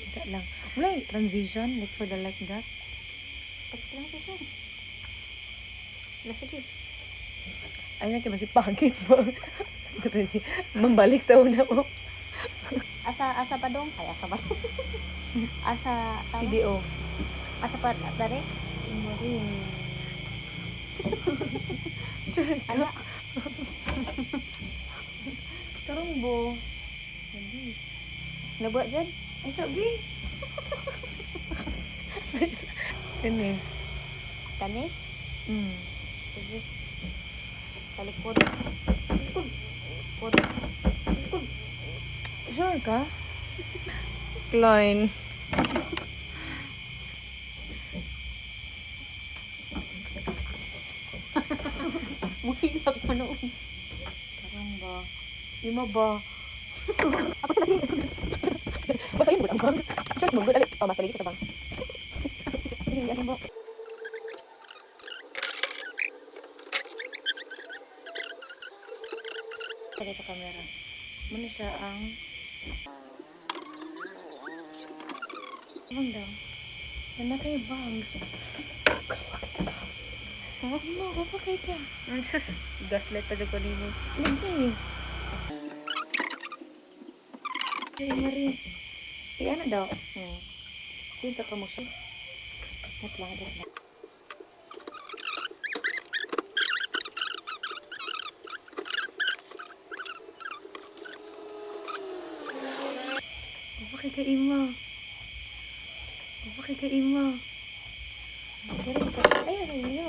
Kita lang. Wala transition, like for the like that. Pag-transition. Wala, sige. Ay, nakibasi pagit mo. Mambalik sa una mo. Asa pa dong? Ay, asa pa dong. Asa, tama? CDO. Asa pa, dali? Marin. Sure ka? Ala. Karungbo. Nabuat dyan? Ay, sabi. Kani. Kani? Hmm. Sige. Talikod. Talikod. Talikod. Talikod. Sure ka? Klein. Muhilak mo noon. Karangba. Ima ba? Ako talaga. Basta yun, ang bangs. Short mo, good alit. Oh, mas lagi ko sa bangs. Hindi, ano mo? Lagay sa camera. Muna siya ang... Ano daw? Yan na kayo bangs. Ha? Ima, kapakay ka. Gaslight pa dyan ko nimo. Lagi. Ay, Marie. Ano daw? Dito ka mo siya. At lang. Bakit ka ima? Bakit ka ima? Sorry ka. Ayaw sa iyo.